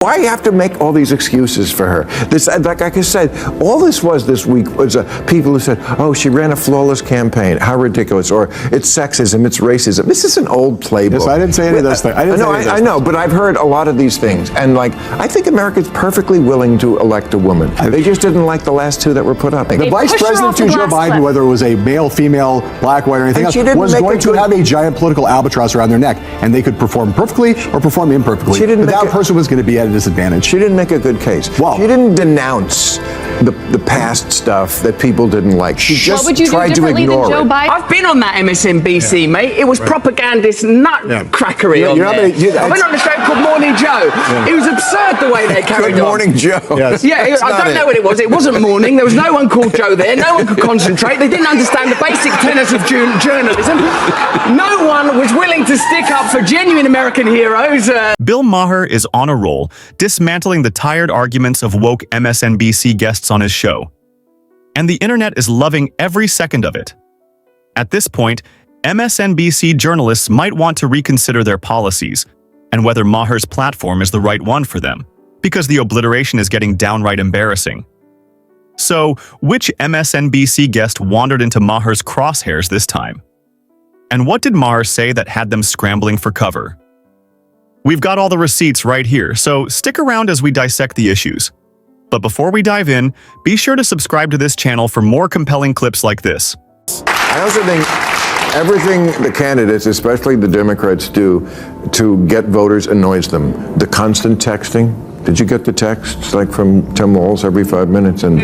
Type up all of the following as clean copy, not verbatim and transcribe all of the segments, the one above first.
Why you have to make all these excuses for her? This, like I said, all this was this week was people who said, "Oh, she ran a flawless campaign. How ridiculous!" Or it's sexism, it's racism. This is an old playbook. Yes, I didn't say any of those things. I know, but I've heard a lot of these things, and like I think America's perfectly willing to elect a woman. They just didn't like the last two that were put up. The vice president to Joe Biden, whether it was a male, female, black, white, or anything else, was going to have a giant political albatross around their neck, and they could perform perfectly or perform imperfectly. But that person was going to be at a disadvantage. She didn't make a good case. Well, she didn't denounce the past stuff that people didn't like. She just tried to ignore it. I've been on that MSNBC, mate. It was propagandist nutcrackery on there. I went on a show called Morning Joe. It was absurd the way they carried on. Good Morning Joe. Yes. Yeah, I don't know what it was. It wasn't morning. There was no one called Joe there. No one could concentrate. They didn't understand the basic tenets of journalism. No one was willing to stick up for genuine American heroes. Bill Maher is on a roll, dismantling the tired arguments of woke MSNBC guests on his show. And the internet is loving every second of it. At this point, MSNBC journalists might want to reconsider their policies and whether Maher's platform is the right one for them, because the obliteration is getting downright embarrassing. So, which MSNBC guest wandered into Maher's crosshairs this time? And what did Maher say that had them scrambling for cover? We've got all the receipts right here, so stick around as we dissect the issues. But before we dive in, be sure to subscribe to this channel for more compelling clips like this. I also think everything the candidates, especially the Democrats, do to get voters annoys them. The constant texting. Did you get the texts like from Tim Walz every 5 minutes and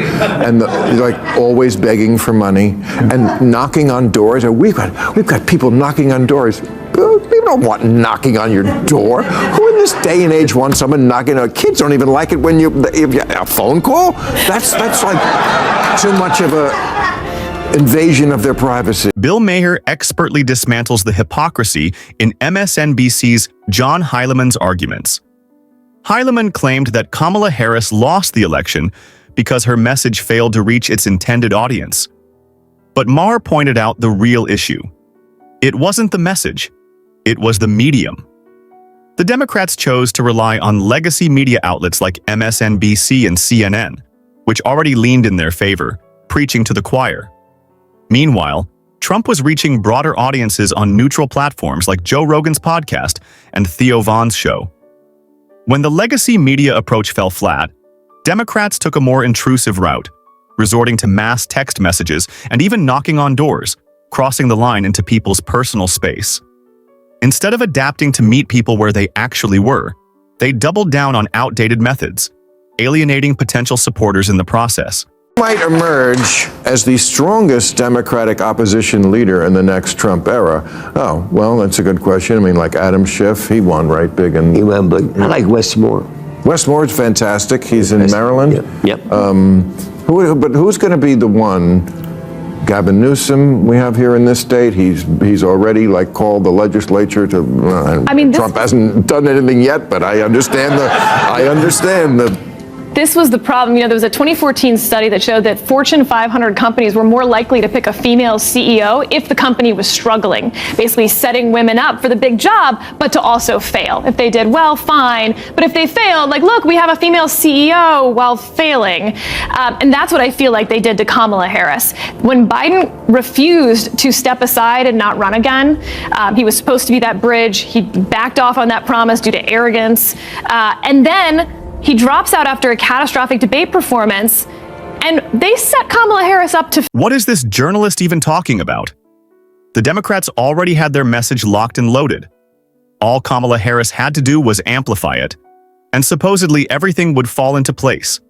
like always begging for money and knocking on doors? We've got people knocking on doors. People don't want knocking on your door. Who in this day and age wants someone knocking on? Kids don't even like it when a phone call. That's like too much of a invasion of their privacy. Bill Maher expertly dismantles the hypocrisy in MSNBC's John Heilemann's arguments. Heilemann claimed that Kamala Harris lost the election because her message failed to reach its intended audience. But Maher pointed out the real issue. It wasn't the message. It was the medium. The Democrats chose to rely on legacy media outlets like MSNBC and CNN, which already leaned in their favor, preaching to the choir. Meanwhile, Trump was reaching broader audiences on neutral platforms like Joe Rogan's podcast and Theo Von's show. When the legacy media approach fell flat, Democrats took a more intrusive route, resorting to mass text messages and even knocking on doors, crossing the line into people's personal space. Instead of adapting to meet people where they actually were, they doubled down on outdated methods, alienating potential supporters in the process. Might emerge as the strongest Democratic opposition leader in the next Trump era. Oh, well, that's a good question. I mean, like Adam Schiff, he won right big. And he won big. I like Westmore. Westmore's fantastic. He's in Maryland. Yep. But who's going to be the one? Gavin Newsom, we have here in this state. He's already like called the legislature to. I mean, Trump hasn't done anything yet, but I understand the. This was the problem. You know, there was a 2014 study that showed that Fortune 500 companies were more likely to pick a female CEO if the company was struggling, basically setting women up for the big job, but to also fail. If they did well, fine. But if they failed, like, look, we have a female CEO while failing. And that's what I feel like they did to Kamala Harris. When Biden refused to step aside and not run again, he was supposed to be that bridge. He backed off on that promise due to arrogance. And then he drops out after a catastrophic debate performance, and they set Kamala Harris up to... What is this journalist even talking about? The Democrats already had their message locked and loaded. All Kamala Harris had to do was amplify it, and supposedly everything would fall into place.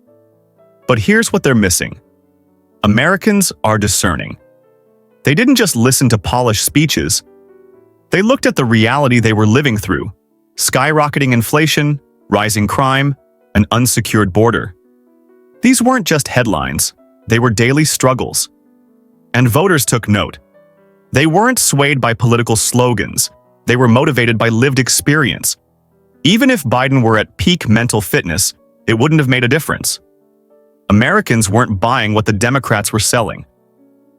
But here's what they're missing. Americans are discerning. They didn't just listen to polished speeches. They looked at the reality they were living through: skyrocketing inflation, rising crime, an unsecured border. These weren't just headlines, they were daily struggles. And voters took note. They weren't swayed by political slogans, they were motivated by lived experience. Even if Biden were at peak mental fitness, it wouldn't have made a difference. Americans weren't buying what the Democrats were selling.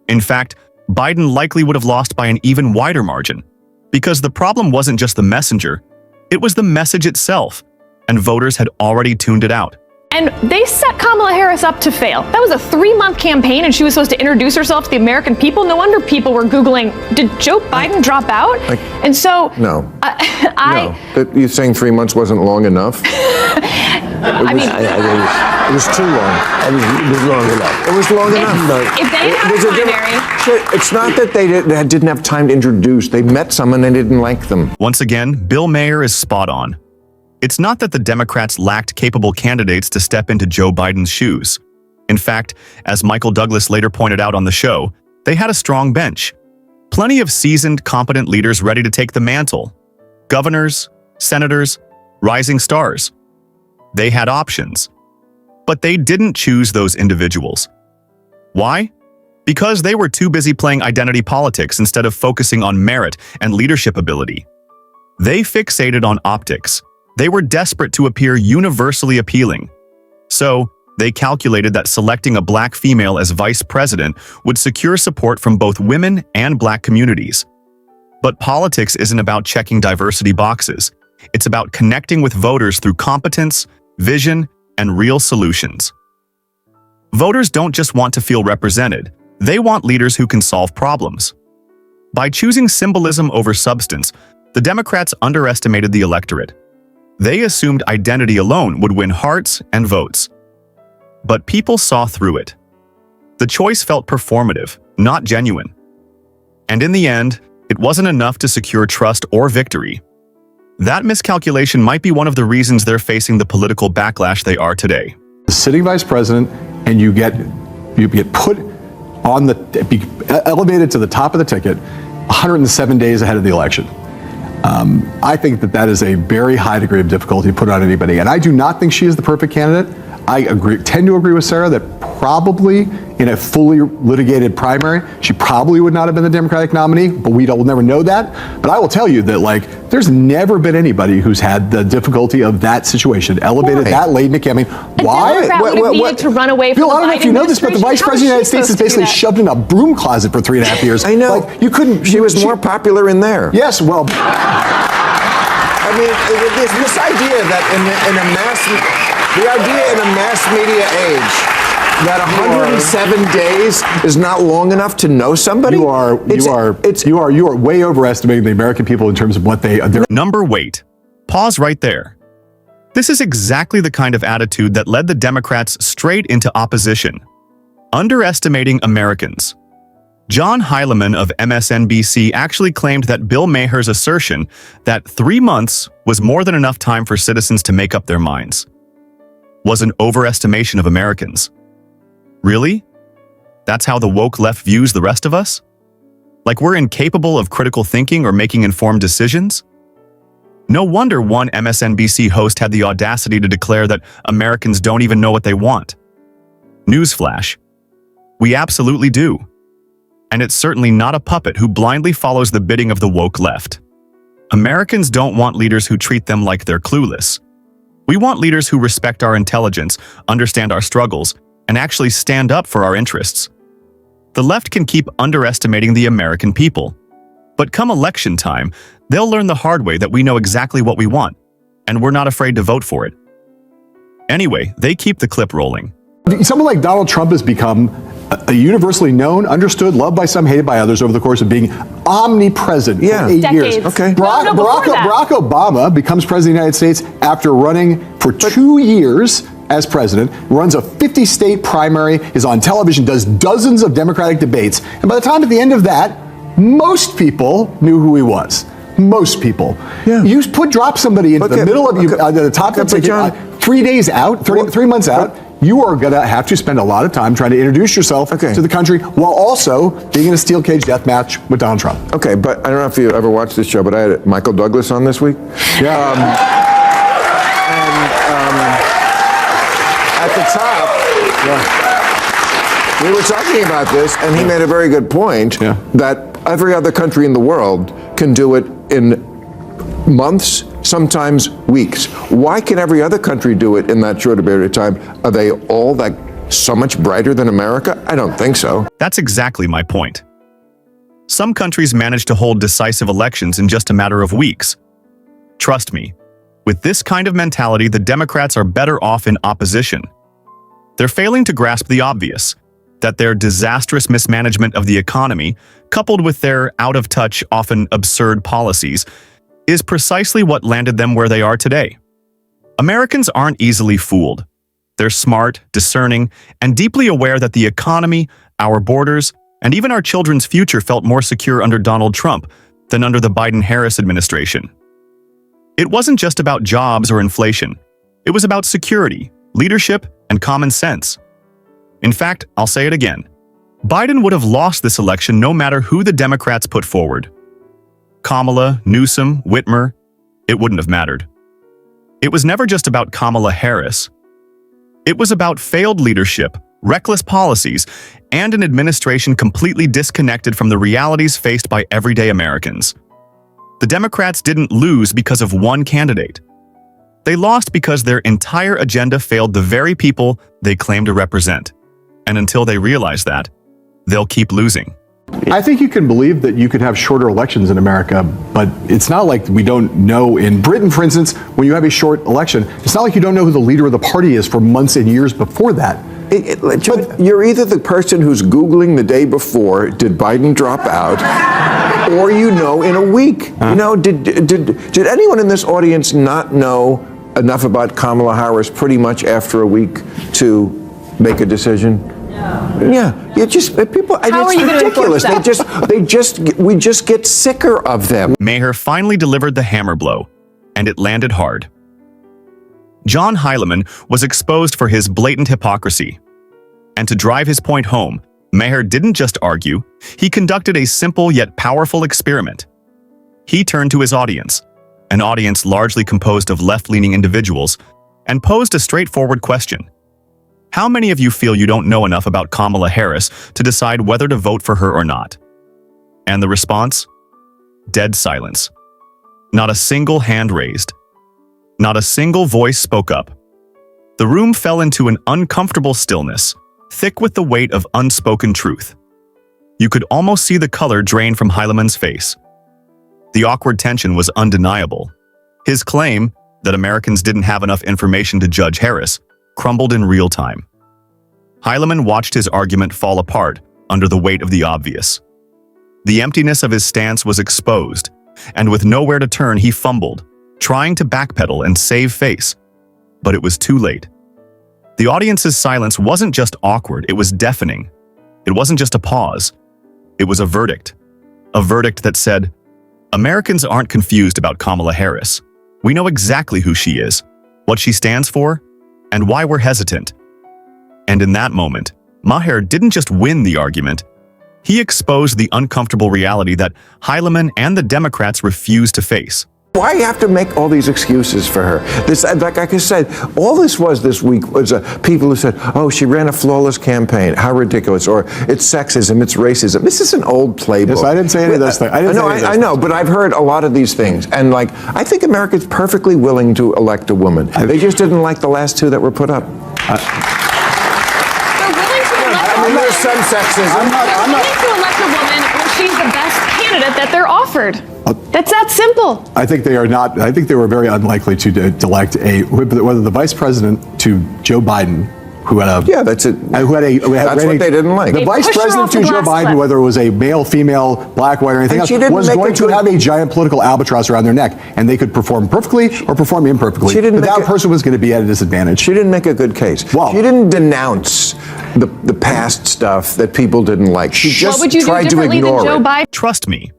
In fact, Biden likely would have lost by an even wider margin, because the problem wasn't just the messenger, it was the message itself. and voters had already tuned it out. And they set Kamala Harris up to fail. That was a 3-month campaign, and she was supposed to introduce herself to the American people. No wonder people were Googling, did Joe Biden drop out? And so... No. You're saying 3 months wasn't long enough? I mean, it was too long. It was long enough. It was long enough. If they had a primary... It's not that they didn't have time to introduce. They met someone and they didn't like them. Once again, Bill Maher is spot on. It's not that the Democrats lacked capable candidates to step into Joe Biden's shoes. In fact, as Michael Douglas later pointed out on the show, they had a strong bench. Plenty of seasoned, competent leaders ready to take the mantle. Governors, senators, rising stars. They had options. But they didn't choose those individuals. Why? Because they were too busy playing identity politics instead of focusing on merit and leadership ability. They fixated on optics. They were desperate to appear universally appealing. So, they calculated that selecting a black female as vice president would secure support from both women and black communities. But politics isn't about checking diversity boxes. It's about connecting with voters through competence, vision, and real solutions. Voters don't just want to feel represented. They want leaders who can solve problems. By choosing symbolism over substance, the Democrats underestimated the electorate. They assumed identity alone would win hearts and votes. But people saw through it. The choice felt performative, not genuine. And in the end, it wasn't enough to secure trust or victory. That miscalculation might be one of the reasons they're facing the political backlash they are today. Sitting vice president, and you get put on elevated to the top of the ticket 107 days ahead of the election. I think that is a very high degree of difficulty to put on anybody. And I do not think she is the perfect candidate. I tend to agree with Sarah that probably in a fully litigated primary, she probably would not have been the Democratic nominee, but will never know that. But I will tell you that, there's never been anybody who's had the difficulty of that situation, elevated that late in the campaign. Why? A Democrat would have needed to run away from Bill, I don't know if you know this, but the vice president of the United States is basically shoved in a broom closet for 3.5 years. I know. You couldn't. She was more popular in there. Yes, well. I mean, this idea that the idea in a mass media age that 107 days is not long enough to know somebody. You are way overestimating the American people in terms of what they're. Number wait. Pause right there. This is exactly the kind of attitude that led the Democrats straight into opposition. Underestimating Americans. John Heilemann of MSNBC actually claimed that Bill Maher's assertion that 3 months was more than enough time for citizens to make up their minds was an overestimation of Americans. Really? That's how the woke left views the rest of us? Like we're incapable of critical thinking or making informed decisions? No wonder one MSNBC host had the audacity to declare that Americans don't even know what they want. Newsflash. We absolutely do. And it's certainly not a puppet who blindly follows the bidding of the woke left. Americans don't want leaders who treat them like they're clueless. We want leaders who respect our intelligence, understand our struggles, and actually stand up for our interests. The left can keep underestimating the American people. But come election time, they'll learn the hard way that we know exactly what we want, and we're not afraid to vote for it. Anyway, they keep the clip rolling. Someone like Donald Trump has become a universally known, understood, loved by some, hated by others over the course of being omnipresent for 8 years. Okay. Barack Obama becomes president of the United States after running for 2 years as president, runs a 50-state primary, is on television, does dozens of Democratic debates, and by the time at the end of that, most people knew who he was. Most people. Yeah. You drop somebody into the middle of the top of the ticket, 3 days out, 3 months out. You are going to have to spend a lot of time trying to introduce yourself to the country while also being in a steel cage death match with Donald Trump. Okay, but I don't know if you ever watched this show, but I had Michael Douglas on this week. Yeah. At the top, we were talking about this, and he made a very good point that every other country in the world can do it in months, sometimes weeks. Why can every other country do it in that short a period of time? Are they all so much brighter than America? I don't think so. That's exactly my point. Some countries manage to hold decisive elections in just a matter of weeks. Trust me, With this kind of mentality, the Democrats are better off in opposition. They're failing to grasp the obvious, that their disastrous mismanagement of the economy, coupled with their out-of-touch, often absurd policies, is precisely what landed them where they are today. Americans aren't easily fooled. They're smart, discerning, and deeply aware that the economy, our borders, and even our children's future felt more secure under Donald Trump than under the Biden-Harris administration. It wasn't just about jobs or inflation. It was about security, leadership, and common sense. In fact, I'll say it again. Biden would have lost this election no matter who the Democrats put forward. Kamala, Newsom, Whitmer, it wouldn't have mattered. It was never just about Kamala Harris. It was about failed leadership, reckless policies, and an administration completely disconnected from the realities faced by everyday Americans. The Democrats didn't lose because of one candidate. They lost because their entire agenda failed the very people they claim to represent. And until they realize that, they'll keep losing. I think you can believe that you could have shorter elections in America, but it's not like we don't know. In Britain, for instance, when you have a short election, it's not like you don't know who the leader of the party is for months and years before that. But you're either the person who's Googling the day before, did Biden drop out, or you know in a week. You know, did anyone in this audience not know enough about Kamala Harris pretty much after a week to make a decision? Yeah, you just people. How are It's you gonna enforce ridiculous. We just get sicker of them. Maher finally delivered the hammer blow, and it landed hard. John Heilemann was exposed for his blatant hypocrisy. And to drive his point home, Maher didn't just argue, he conducted a simple yet powerful experiment. He turned to his audience, an audience largely composed of left-leaning individuals, and posed a straightforward question. How many of you feel you don't know enough about Kamala Harris to decide whether to vote for her or not? And the response? Dead silence. Not a single hand raised. Not a single voice spoke up. The room fell into an uncomfortable stillness, thick with the weight of unspoken truth. You could almost see the color drain from Heilemann's face. The awkward tension was undeniable. His claim that Americans didn't have enough information to judge Harris crumbled in real time. Heilemann watched his argument fall apart under the weight of the obvious. The emptiness of his stance was exposed, and with nowhere to turn, he fumbled, trying to backpedal and save face. But it was too late. The audience's silence wasn't just awkward, it was deafening. It wasn't just a pause. It was a verdict. A verdict that said, Americans aren't confused about Kamala Harris. We know exactly who she is, what she stands for, and why we're hesitant. And in that moment, Maher didn't just win the argument, he exposed the uncomfortable reality that Heilemann and the Democrats refused to face. Why you have to make all these excuses for her? This, like I said, all this was this week was people who said, "Oh, she ran a flawless campaign. How ridiculous!" Or it's sexism, it's racism. This is an old playbook. Yes, I didn't say any of those things. I know, but I've heard a lot of these things, and like I think America's perfectly willing to elect a woman. They just didn't like the last two that were put up. They're willing to elect a woman. There's some sexism. They're willing to elect a woman when she's the best candidate that they're offered. That's that simple. I think they are not. I think they were very unlikely to elect whether the vice president to Joe Biden, who had a that's it. Who had a that's what they didn't like. The vice president to Joe Biden, whether it was a male, female, black, white, or anything else, was going to have a giant political albatross around their neck, and they could perform perfectly or perform imperfectly. But that person was going to be at a disadvantage. She didn't make a good case. Well, she didn't denounce the past stuff that people didn't like. She just what would you tried do to differently ignore than Joe it. Biden? Trust me,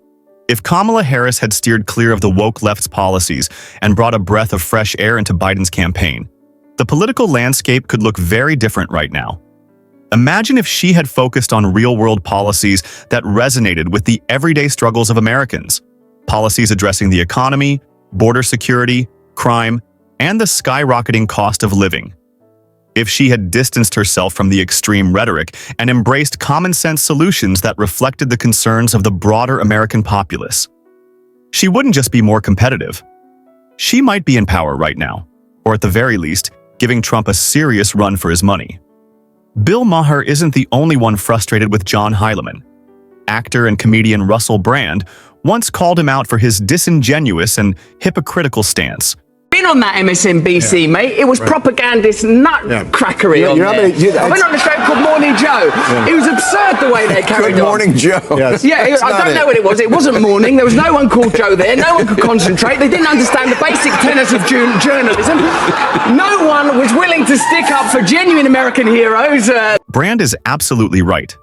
if Kamala Harris had steered clear of the woke left's policies and brought a breath of fresh air into Biden's campaign, the political landscape could look very different right now. Imagine if she had focused on real-world policies that resonated with the everyday struggles of Americans. Policies addressing the economy, border security, crime, and the skyrocketing cost of living. If she had distanced herself from the extreme rhetoric and embraced common-sense solutions that reflected the concerns of the broader American populace. She wouldn't just be more competitive. She might be in power right now, or at the very least, giving Trump a serious run for his money. Bill Maher isn't the only one frustrated with John Heilemann. Actor and comedian Russell Brand once called him out for his disingenuous and hypocritical stance. Been on that MSNBC, mate. It was propagandist nutcrackery on there. I went on a show called Morning Joe. It was absurd the way they carried Good on. morning, Joe. Yes. Yeah, I don't know what it was. It wasn't morning. There was no one called Joe there. No one could concentrate. They didn't understand the basic tenets of journalism. No one was willing to stick up for genuine American heroes. Brand is absolutely right.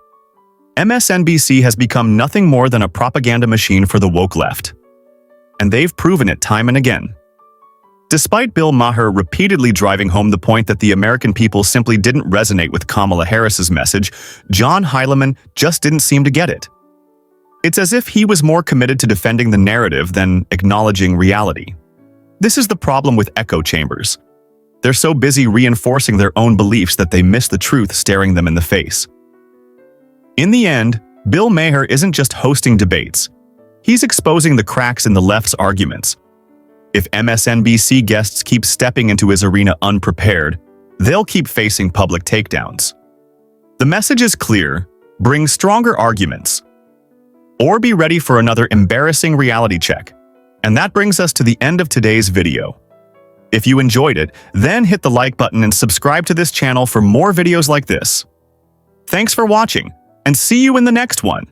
MSNBC has become nothing more than a propaganda machine for the woke left. And they've proven it time and again. Despite Bill Maher repeatedly driving home the point that the American people simply didn't resonate with Kamala Harris's message, John Heilemann just didn't seem to get it. It's as if he was more committed to defending the narrative than acknowledging reality. This is the problem with echo chambers. They're so busy reinforcing their own beliefs that they miss the truth staring them in the face. In the end, Bill Maher isn't just hosting debates. He's exposing the cracks in the left's arguments. If MSNBC guests keep stepping into his arena unprepared, they'll keep facing public takedowns. The message is clear: bring stronger arguments. Or be ready for another embarrassing reality check. And that brings us to the end of today's video. If you enjoyed it, then hit the like button and subscribe to this channel for more videos like this. Thanks for watching, and see you in the next one.